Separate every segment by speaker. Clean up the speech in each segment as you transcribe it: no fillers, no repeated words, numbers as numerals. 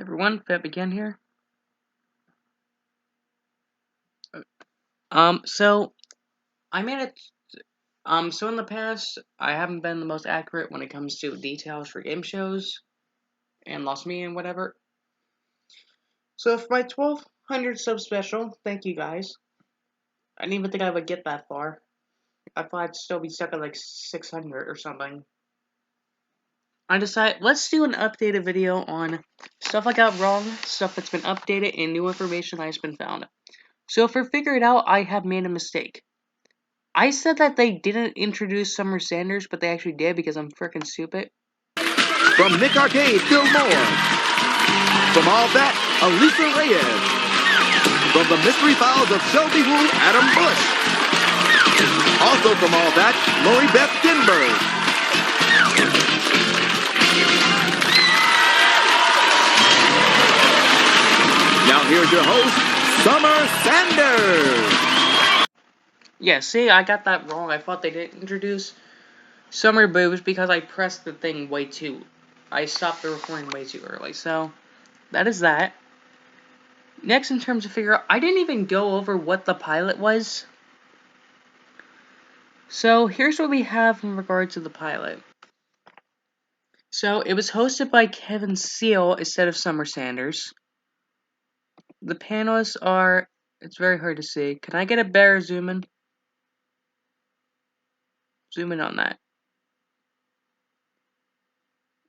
Speaker 1: Everyone, Feb again here. So I made it. So in the past, I haven't been the most accurate when it comes to details for game shows and Lost Me and whatever. So for my 1200 sub special, thank you guys. I didn't even think I would get that far. I thought I'd still be stuck at like 600 or something. I decided, let's do an updated video on stuff I got wrong, stuff that's been updated, and new information that has been found. So for Figure It Out, I have made a mistake. I said that they didn't introduce Summer Sanders, but they actually did because I'm freaking stupid.
Speaker 2: From Nick Arcade, Phil Moore. From All That, Alisa Reyes. From the Mystery Files of Shelby Woo, Adam Bush. Also from All That, Lori Beth Ginsburg. Now here's your host, Summer Sanders.
Speaker 1: Yeah, see, I got that wrong. I thought they didn't introduce Summer Boobs because I pressed the thing way too... I stopped the recording way too early, so that is that. Next, in terms of Figure Out, I didn't even go over what the pilot was. So here's what we have in regards to the pilot. So it was hosted by Kevin Seal instead of Summer Sanders. The panelists are... It's very hard to see. Can I get a better zoom in? Zoom in on that.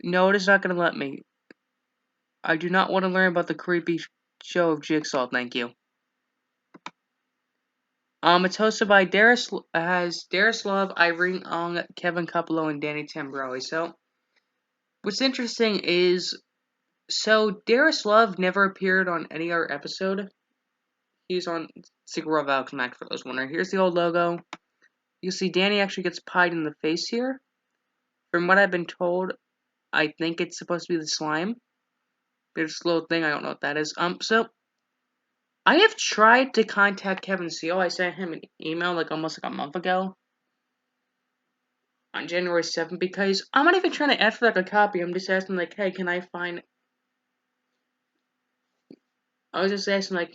Speaker 1: No, it is not going to let me. I do not want to learn about the creepy show of Jigsaw, thank you. It's hosted by Darius Love, Irene Ong, Kevin Coppolo, and Danny Tambrelli. So, what's interesting is, Darius Love never appeared on any other episode. He's on Secret World of Alex Mack, for those wondering. Here's the old logo. You see Danny actually gets pied in the face here. From what I've been told, I think it's supposed to be the slime. There's this little thing, I don't know what that is. So I have tried to contact Kevin Seal. I sent him an email almost a month ago. On January 7th, because I'm not even trying to ask for a copy. I'm just asking hey, can I find... I was just asking do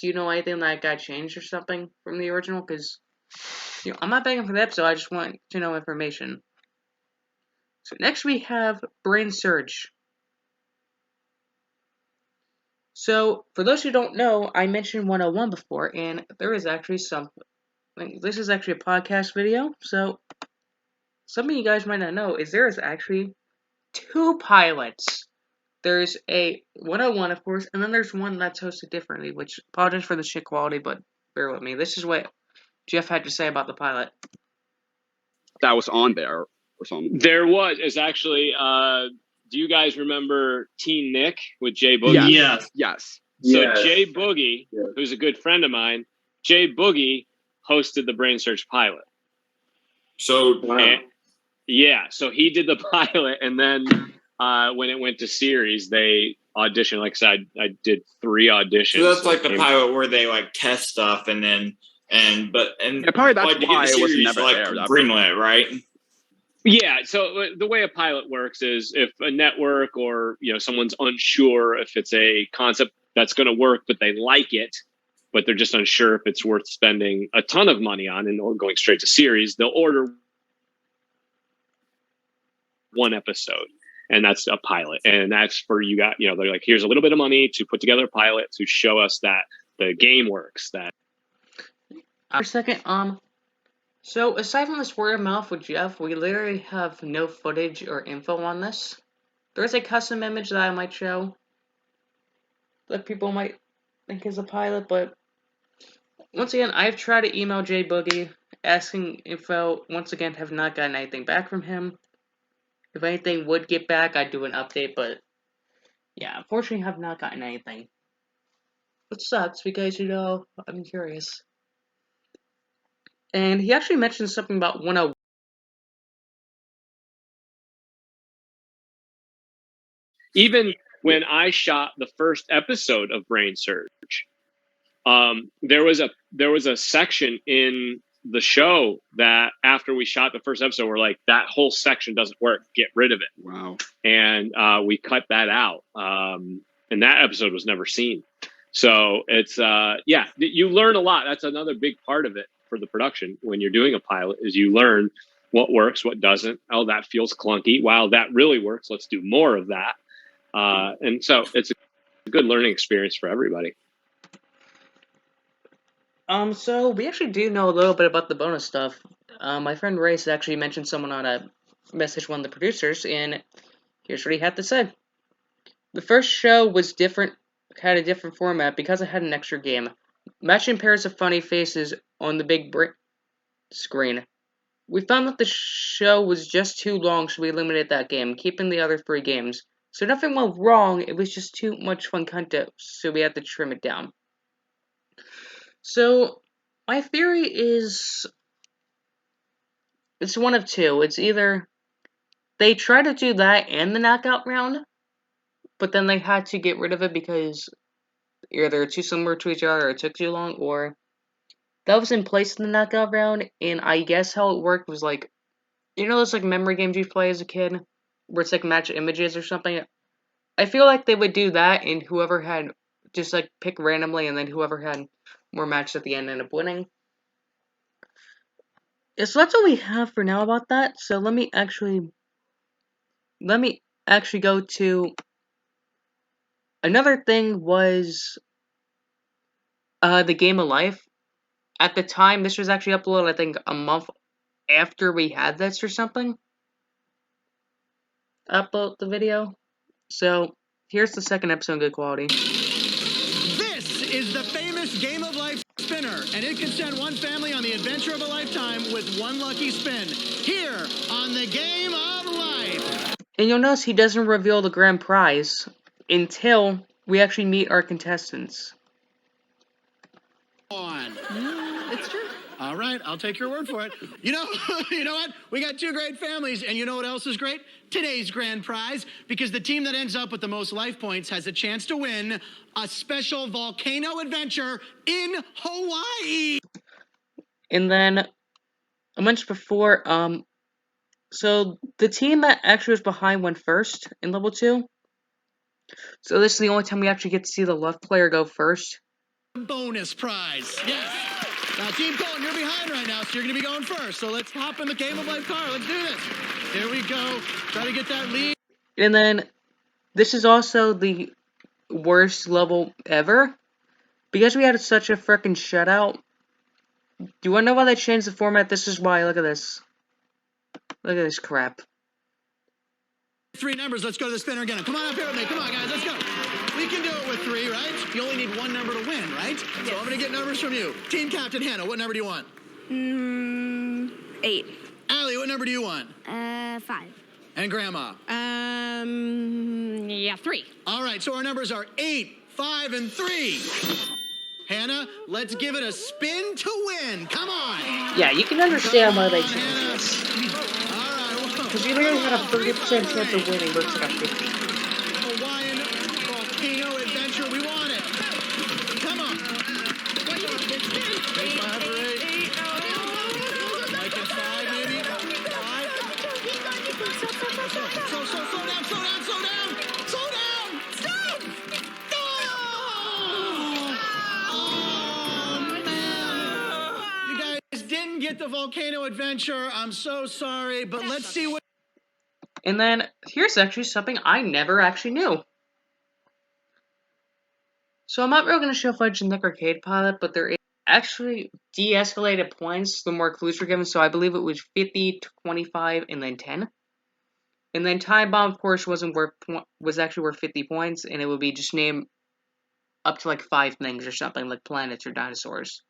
Speaker 1: you know anything that got changed or something from the original? Because, I'm not begging for the episode, I just want to know information. So next we have Brainsurge. So, for those who don't know, I mentioned 101 before, and there is actually this is actually a podcast video, so some of you guys might not know is there is actually 2 pilots. There's a 101, of course, and then there's one that's hosted differently, which, apologize for the shit quality, but bear with me. This is what Jeff had to say about the pilot.
Speaker 3: That was on there or something.
Speaker 4: There was. It's actually, do you guys remember Teen Nick with J Boogie?
Speaker 3: Yes.
Speaker 4: So J Boogie, who's a good friend of mine, J Boogie hosted the Brainsurge pilot.
Speaker 5: So,
Speaker 4: so he did the pilot, and then when it went to series, they auditioned. Like I said, I did 3 auditions.
Speaker 5: So that's like the pilot where they test stuff and then
Speaker 3: probably that's why it was never there.
Speaker 5: Greenlit, right?
Speaker 4: Yeah. So the way a pilot works is if a network or someone's unsure if it's a concept that's going to work, but they like it, but they're just unsure if it's worth spending a ton of money on or going straight to series, they'll order 1 episode. And that's a pilot. And that's for you got, they're like, here's a little bit of money to put together a pilot to show us that the game works. That
Speaker 1: for a second, so aside from this word of mouth with Jeff, we literally have no footage or info on this. There's a custom image that I might show that people might think is a pilot, but once again, I've tried to email J Boogie asking info. Once again, have not gotten anything back from him. If anything would get back, I'd do an update, but yeah, unfortunately have not gotten anything. Which sucks because, I'm curious. And he actually mentioned something about 101.
Speaker 4: Even when I shot the first episode of Brainsurge, there was a section in the show that after we shot the first episode, we're like, that whole section doesn't work. Get rid of it.
Speaker 3: Wow.
Speaker 4: And we cut that out. and that episode was never seen. So it's you learn a lot. That's another big part of it for the production when you're doing a pilot is you learn what works, what doesn't. Oh, that feels clunky. Wow, that really works. Let's do more of that. And so it's a good learning experience for everybody.
Speaker 1: So we actually do know a little bit about the bonus stuff. My friend Race actually mentioned someone on a message one of the producers, and here's what he had to say. The first show was different, had a different format because it had an extra game. Matching pairs of funny faces on the big screen. We found that the show was just too long, so we eliminated that game, keeping the other 3 games. So nothing went wrong, it was just too much fun content, so we had to trim it down. So, my theory is, it's one of two. It's either they try to do that and the knockout round, but then they had to get rid of it because either they're too similar to each other or it took too long, or that was in place in the knockout round, and I guess how it worked was like, you know those like memory games you play as a kid, where it's like match images or something? I feel like they would do that, and whoever had, just like pick randomly, and then whoever had more matches at the end ended up winning. Yeah, so that's all we have for now about that, so let me actually go to, another thing was, the Game of Life. At the time, this was actually uploaded, I think, a month after we had this or something. Upload the video. So, here's the second episode in good quality.
Speaker 6: This is the famous Game of Life spinner, and it can send one family on the adventure of a lifetime with one lucky spin. Here on the Game of Life.
Speaker 1: And you'll notice he doesn't reveal the grand prize until we actually meet our contestants.
Speaker 6: It's true. All right, I'll take your word for it. You know what? We got 2 great families, and you know what else is great? Today's grand prize, because the team that ends up with the most life points has a chance to win a special volcano adventure in Hawaii.
Speaker 1: And then, I mentioned before, so the team that actually was behind went first in level 2. So this is the only time we actually get to see the left player go first.
Speaker 6: Bonus prize, yes. Now, Team Colton, you're behind right now, so you're going to be going first. So let's hop in the Game of Life car. Let's do this. Here we go. Try to get that lead.
Speaker 1: And then, this is also the worst level ever. Because we had such a freaking shutout. Do you want to know why they changed the format? This is why. Look at this. Look at this crap.
Speaker 6: 3 numbers. Let's go to the spinner again. Come on up here with me. Come on, guys. Let's go. We can do it with 3, right? You only need 1 number to win, right? Yes. So I'm going to get numbers from you. Team Captain Hannah, what number do you want?
Speaker 7: 8.
Speaker 6: Allie, what number do you want?
Speaker 7: 5.
Speaker 6: And Grandma?
Speaker 7: 3.
Speaker 6: All right, so our numbers are 8, 5, and 3. Hannah, let's give it a spin to win. Come on.
Speaker 1: Yeah, you can understand why they changed this.
Speaker 6: All right,
Speaker 1: Because you literally had a 30% chance of winning versus like a 50.
Speaker 6: Hawaiian volcano adventure. We want it. Come on. 5 or 8. Like in 5, maybe? 5? Slow down. Stop! Oh, man. You guys didn't get the volcano adventure. I'm so sorry, but let's see what...
Speaker 1: And then, here's actually something I never actually knew. So I'm not really going to show footage in the arcade pilot, but there is actually de-escalated points the more clues were given, so I believe it was 50, 25, and then 10. And then Time Bomb, of course, was actually worth 50 points, and it would be just named up to like 5 things or something, like planets or dinosaurs.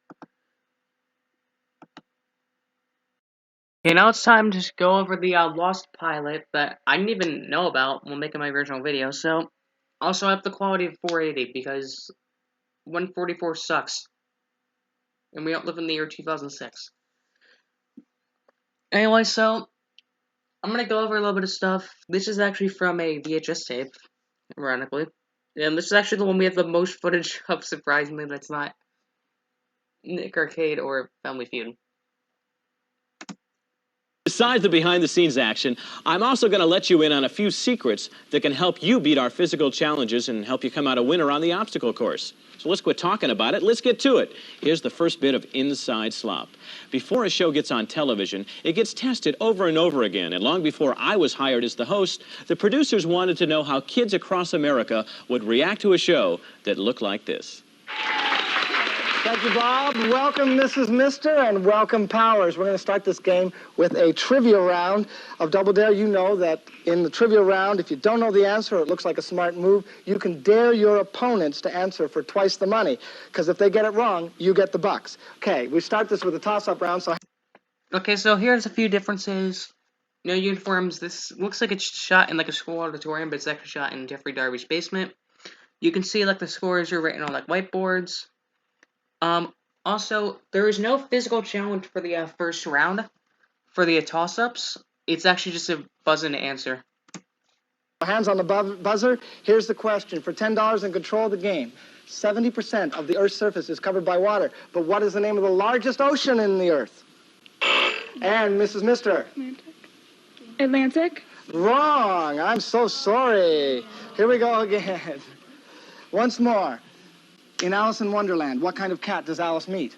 Speaker 1: Okay, now it's time to go over the Lost pilot that I didn't even know about when making my original video. So, also I have the quality of 480 because 144 sucks. And we don't live in the year 2006. Anyway, so I'm going to go over a little bit of stuff. This is actually from a VHS tape, ironically. And this is actually the one we have the most footage of, surprisingly. That's not Nick Arcade or Family Feud.
Speaker 7: Besides the behind-the-scenes action, I'm also going to let you in on a few secrets that can help you beat our physical challenges and help you come out a winner on the obstacle course. So let's quit talking about it. Let's get to it. Here's the first bit of inside slop. Before a show gets on television, it gets tested over and over again. And long before I was hired as the host, the producers wanted to know how kids across America would react to a show that looked like this.
Speaker 8: Thank you, Bob. Welcome, Mrs. Mister, and welcome, Powers. We're going to start this game with a trivia round of Double Dare. You know that in the trivia round, if you don't know the answer or it looks like a smart move, you can dare your opponents to answer for twice the money. Because if they get it wrong, you get the bucks. Okay, we start this with a toss-up round.
Speaker 1: Okay, so here's a few differences. No uniforms. This looks like it's shot in like a school auditorium, but it's actually shot in Jeffrey Darby's basement. You can see like the scores are written on like whiteboards. Also, there is no physical challenge for the first round for the toss-ups. It's actually just a buzz in to answer.
Speaker 8: Hands on the buzzer. Here's the question. For $10 and control of the game, 70% of the Earth's surface is covered by water. But what is the name of the largest ocean in the Earth? And Mrs. Mister?
Speaker 9: Atlantic.
Speaker 8: Wrong. I'm so sorry. Here we go again. Once more. In Alice in Wonderland, what kind of cat does Alice meet?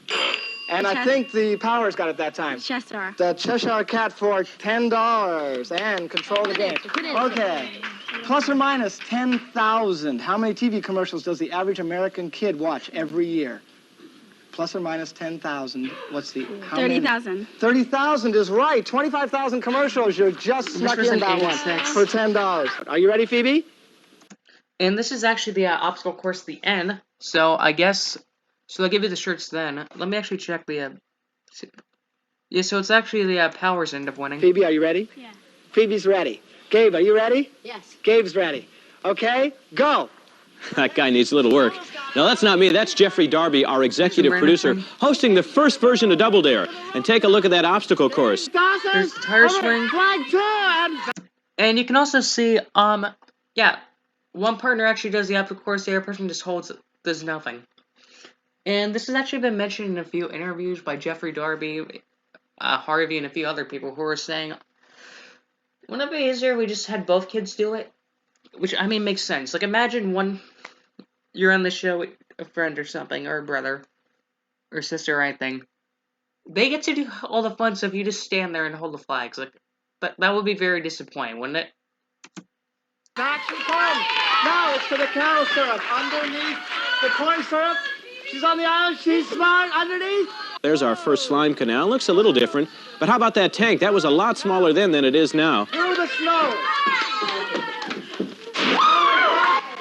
Speaker 8: And I think the Powers got it that time.
Speaker 9: Cheshire.
Speaker 8: The Cheshire Cat for $10 and control the game. Okay. Plus or minus 10,000. How many TV commercials does the average American kid watch every year? Plus or minus 10,000. What's the...
Speaker 9: 30,000.
Speaker 8: 30,000 is right. 25,000 commercials. You just snuck in that one for $10. Are you ready, Phoebe?
Speaker 1: And this is actually the obstacle course, the N. So I guess, so they'll give you the shirts then. Let me actually check the, yeah, so it's actually the Powers end up winning.
Speaker 8: Phoebe, are you ready?
Speaker 9: Yeah.
Speaker 8: Phoebe's ready. Gabe, are you ready?
Speaker 9: Yes.
Speaker 8: Gabe's ready. Okay, go.
Speaker 7: That guy needs a little work. No, that's not me. That's Jeffrey Darby, our executive producer, hosting the first version of Double Dare. And take a look at that obstacle course.
Speaker 1: There's the tire swing. And you can also see, yeah, one partner actually does the obstacle course, the other person just holds it. Does nothing. And this has actually been mentioned in a few interviews by Jeffrey Darby, Harvey, and a few other people who were saying, wouldn't it be easier if we just had both kids do it? Which, I mean, makes sense. Like, imagine you're on the show with a friend or something, or a brother, or sister or anything. They get to do all the fun stuff, you just stand there and hold the flags. Like, that would be very disappointing, wouldn't it?
Speaker 8: Action comes. Now it's to the cow syrup. Underneath the corn syrup. She's on the island. She's smart. Underneath.
Speaker 7: There's our first slime canal. Looks a little different. But how about that tank? That was a lot smaller then than it is now.
Speaker 8: Through the snow.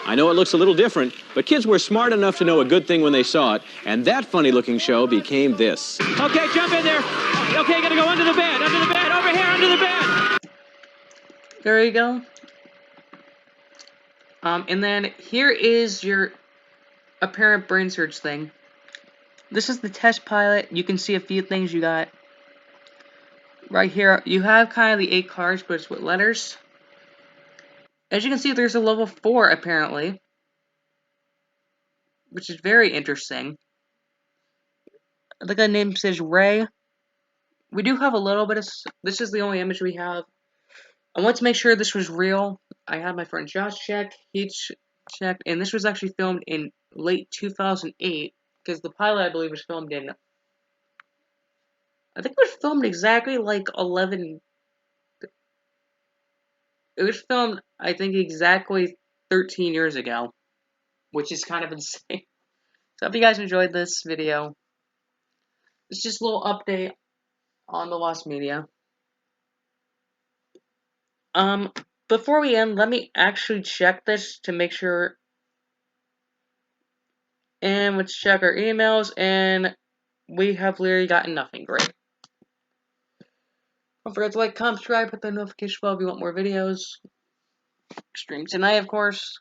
Speaker 7: I know it looks a little different, but kids were smart enough to know a good thing when they saw it, and that funny-looking show became this. Okay, jump in there. Okay, gotta go under the bed, over here, under the bed.
Speaker 1: There you go. And then here is your apparent Brainsurge thing. This is the test pilot. You can see a few things you got. Right here, you have kind of the 8 cards, but it's with letters. As you can see, there's a level 4, apparently. Which is very interesting. I think the name says Ray. We do have a little bit of... This is the only image we have. I want to make sure this was real. I had my friend Josh check. He checked. And this was actually filmed in late 2008. Because the pilot, I believe, was filmed in... I think it was filmed exactly like 11... It was filmed, I think, exactly 13 years ago. Which is kind of insane. So I hope you guys enjoyed this video. It's just a little update on the Lost Media. Before we end, let me actually check this to make sure. And let's check our emails, and we have literally gotten nothing. Great. Don't forget to like, comment, subscribe, hit the notification bell if you want more videos. Stream tonight, of course.